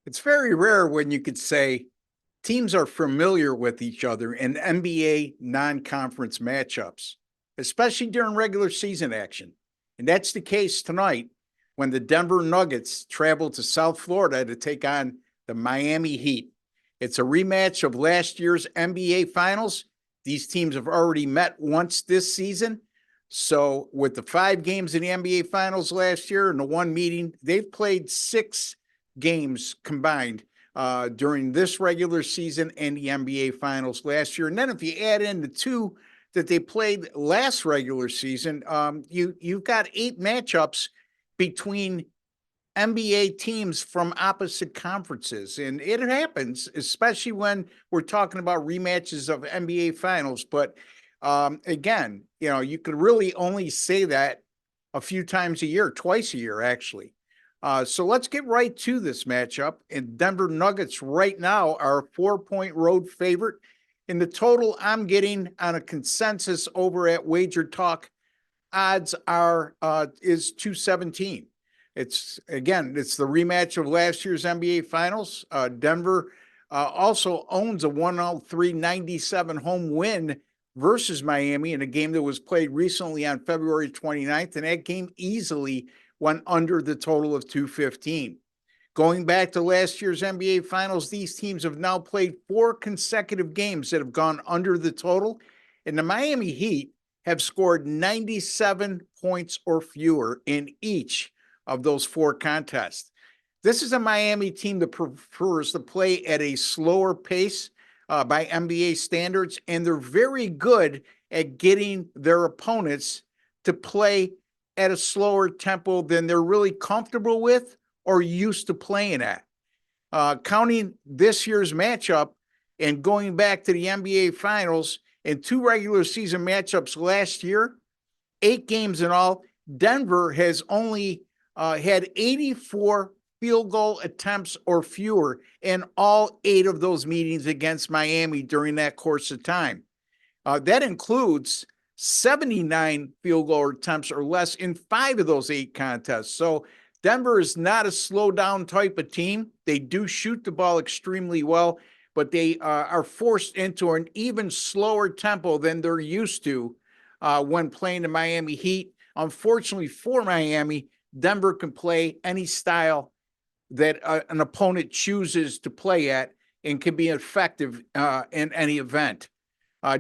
It's very rare when you could say teams are familiar with each other in NBA non-conference matchups, especially during regular season action. And that's the case tonight when the Denver Nuggets travel to South Florida to take on the Miami Heat. It's a rematch of last year's NBA Finals. These teams have already met once this season. So with the 5 games in the NBA Finals last year and the one meeting, they've played 6 games combined during this regular season and the NBA Finals last year. And then if you add in the 2 that they played last regular season, you've got 8 matchups between NBA teams from opposite conferences. And it happens, especially when we're talking about rematches of NBA Finals. But again, you could really only say that a few times a year, twice a year, actually. So let's get right to this matchup. And Denver Nuggets right now are a 4-point road favorite. And the total I'm getting on a consensus over at Wager Talk odds is 217. It's the rematch of last year's NBA Finals. Denver also owns a 103-97 home win versus Miami in a game that was played recently on February 29th, and that game easily went under the total of 215. Going back to last year's NBA Finals, these teams have now played 4 consecutive games that have gone under the total, and the Miami Heat have scored 97 points or fewer in each of those 4 contests. This is a Miami team that prefers to play at a slower pace by NBA standards, and they're very good at getting their opponents to play at a slower tempo than they're really comfortable with or used to playing at. Counting this year's matchup and going back to the NBA Finals and 2 regular season matchups last year, 8 games in all, Denver has only had 84 field goal attempts or fewer in all 8 of those meetings against Miami during that course of time. That includes 79 field goal attempts or less in 5 of those 8 contests. So Denver is not a slow down type of team. They do shoot the ball extremely well, but they are forced into an even slower tempo than they're used to when playing the Miami Heat. Unfortunately for Miami, Denver can play any style that an opponent chooses to play at and can be effective in any event.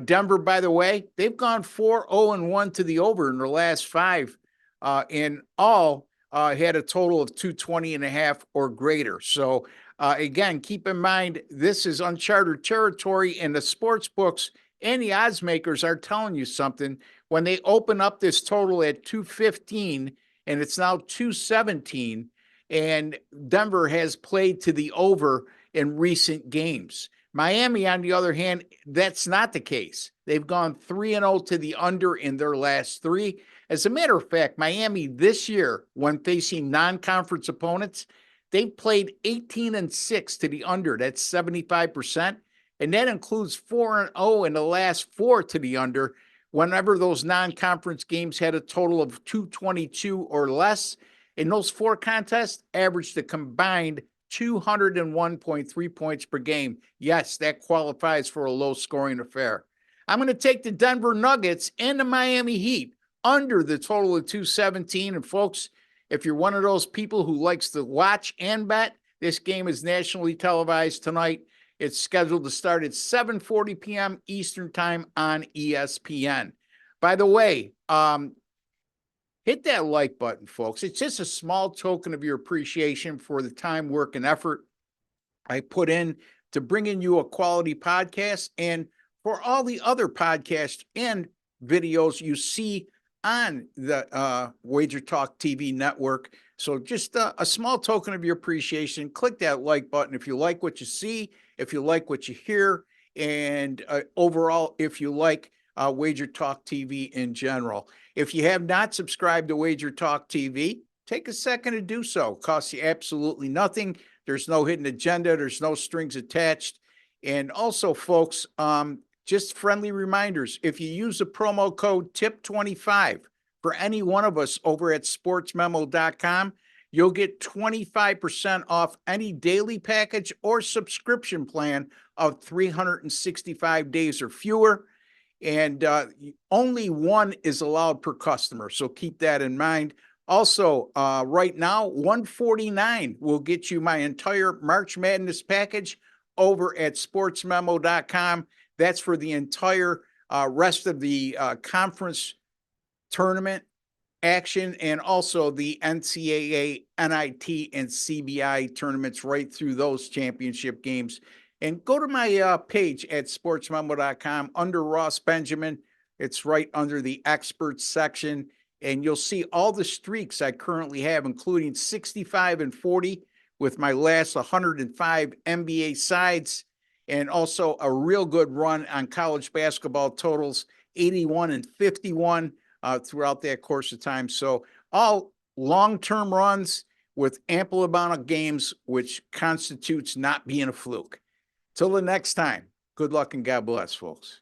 Denver, by the way, they've gone 4-0-1 to the over in their last 5, and all had a total of 220.5 or greater. So again, keep in mind, this is uncharted territory, and the sports books and the odds makers are telling you something when they open up this total at 215 and it's now 217, and Denver has played to the over in recent games. Miami, on the other hand, that's not the case. They've gone 3-0 to the under in their last 3. As a matter of fact, Miami this year, when facing non-conference opponents, they've played 18-6 to the under. That's 75%. And that includes 4-0 in the last 4 to the under, whenever those non-conference games had a total of 222 or less. In those 4 contests, averaged a combined 201.3 points per game. Yes, that qualifies for a low-scoring affair. I'm going to take the Denver Nuggets and the Miami Heat under the total of 217. And folks, if you're one of those people who likes to watch and bet, this game is nationally televised tonight. It's scheduled to start at 7:40 p.m. Eastern Time on ESPN. By the way, hit that like button, folks. It's just a small token of your appreciation for the time, work, and effort I put in to bringing you a quality podcast, and for all the other podcasts and videos you see on the Wager Talk TV network. So just a small token of your appreciation. Click that like button if you like what you see, if you like what you hear, and overall, if you like Wager Talk TV in general. If you have not subscribed to Wager Talk TV, take a second to do so. It costs you absolutely nothing. There's no hidden agenda. There's no strings attached. And also, folks, just friendly reminders, if you use the promo code TIP25 for any one of us over at sportsmemo.com, you'll get 25% off any daily package or subscription plan of 365 days or fewer. And only one is allowed per customer. So keep that in mind. Also, right now, $149 will get you my entire March Madness package over at sportsmemo.com. That's for the entire rest of the conference tournament action and also the NCAA, NIT, and CBI tournaments right through those championship games. And go to my page at sportsmemo.com under Ross Benjamin. It's right under the experts section. And you'll see all the streaks I currently have, including 65 and 40 with my last 105 NBA sides, and also a real good run on college basketball totals, 81 and 51 throughout that course of time. So all long-term runs with ample amount of games, which constitutes not being a fluke. Till the next time, good luck and God bless, folks.